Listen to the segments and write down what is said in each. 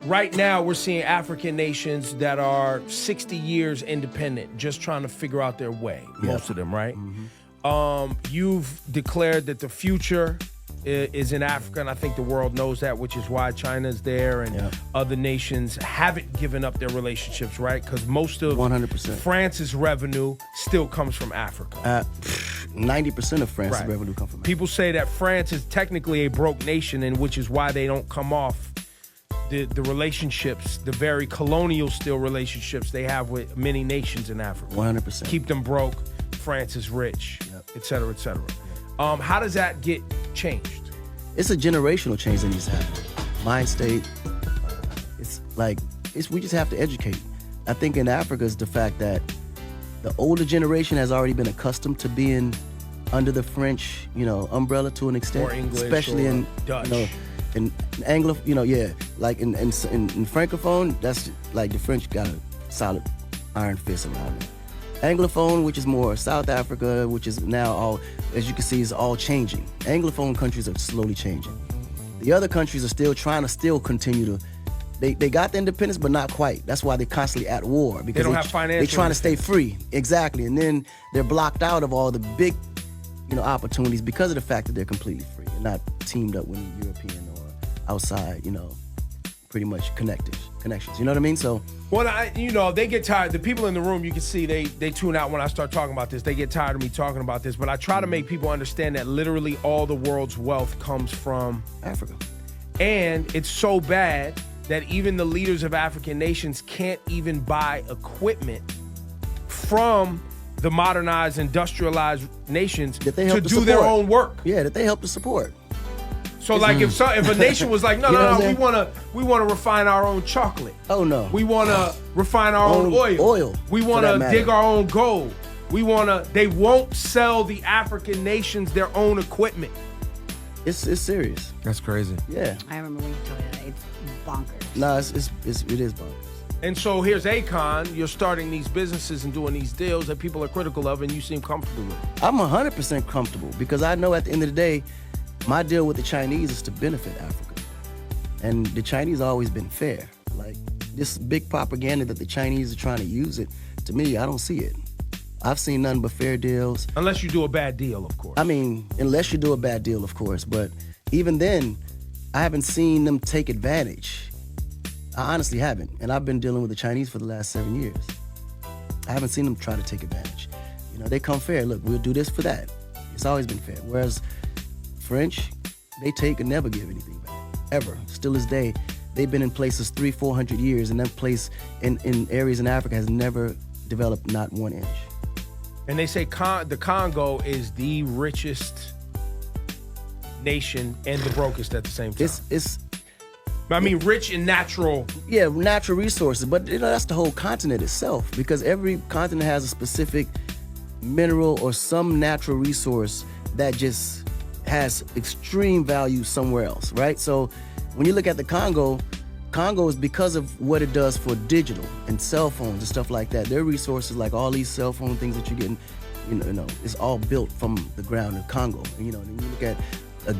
right now we're seeing African nations that are 60 years independent, just trying to figure out their way, most of them, right? You've declared that the future is in Africa, and I think the world knows that, which is why China's there and other nations haven't given up their relationships, right? Because most of 100%. France's revenue still comes from Africa. 90% of France's revenue comes from Africa. People say that France is technically a broke nation, and which is why they don't come off the relationships, the very colonial still relationships they have with many nations in Africa. 100%. Keep them broke, France is rich, et cetera, et cetera. How does that get changed? It's a generational change that needs to happen. Mind state, we just have to educate. I think in Africa is the fact that the older generation has already been accustomed to being under the French, umbrella to an extent. Or English, especially or in Dutch. In Anglo, like in Francophone, that's like the French got a solid iron fist around it. Anglophone, which is more South Africa, which is now all, as you can see, is all changing. Anglophone countries are slowly changing. The other countries are still trying to continue to, they got the independence, but not quite. That's why they're constantly at war. Because they don't have financial. They're trying to stay free, exactly. And then they're blocked out of all the big, opportunities because of the fact that they're completely free and not teamed up with European or outside, pretty much connections. You know what I mean? So, well, they get tired. The people in the room, you can see they tune out when I start talking about this. They get tired of me talking about this, but I try to make people understand that literally all the world's wealth comes from Africa. And it's so bad that even the leaders of African nations can't even buy equipment from the modernized, industrialized nations to do their own work. Yeah, that they help to support. So like if a nation was like, no, we wanna refine our own chocolate. Oh no. We wanna refine our own oil. We wanna dig our own gold. They won't sell the African nations their own equipment. It's serious. That's crazy. Yeah. I remember when you told me that. It's bonkers. No, it is bonkers. And so here's Akon. You're starting these businesses and doing these deals that people are critical of, and you seem comfortable with. I'm 100% comfortable because I know at the end of the day, my deal with the Chinese is to benefit Africa. And the Chinese have always been fair. Like, this big propaganda that the Chinese are trying to use it, to me, I don't see it. I've seen nothing but fair deals. Unless you do a bad deal, of course. I mean, unless you do a bad deal, of course. But even then, I haven't seen them take advantage. I honestly haven't. And I've been dealing with the Chinese for the last 7 years. I haven't seen them try to take advantage. They come fair. Look, we'll do this for that. It's always been fair. Whereas French, they take and never give anything back, ever. Still this day, they've been in places 300-400 years, and that place in areas in Africa has never developed not 1 inch. And they say the Congo is the richest nation and the brokest at the same time. Rich in natural. Yeah, natural resources, but that's the whole continent itself, because every continent has a specific mineral or some natural resource that just has extreme value somewhere else, right? So when you look at the Congo is because of what it does for digital and cell phones and stuff like that. Their resources, like all these cell phone things that you're getting, it's all built from the ground in Congo. And you look at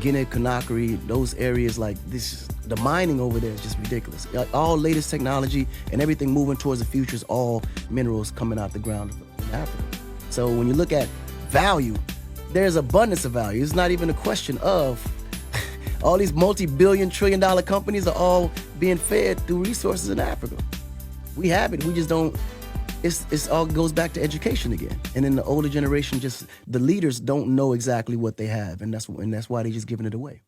Guinea, Conakry, those areas like this, the mining over there is just ridiculous. All latest technology and everything moving towards the future is all minerals coming out the ground in Africa. So when you look at value, there's abundance of value. It's not even a question of all these multi-billion, trillion-dollar companies are all being fed through resources in Africa. We have it. We just don't. It's all goes back to education again. And then the older generation, the leaders don't know exactly what they have, and that's why they're just giving it away.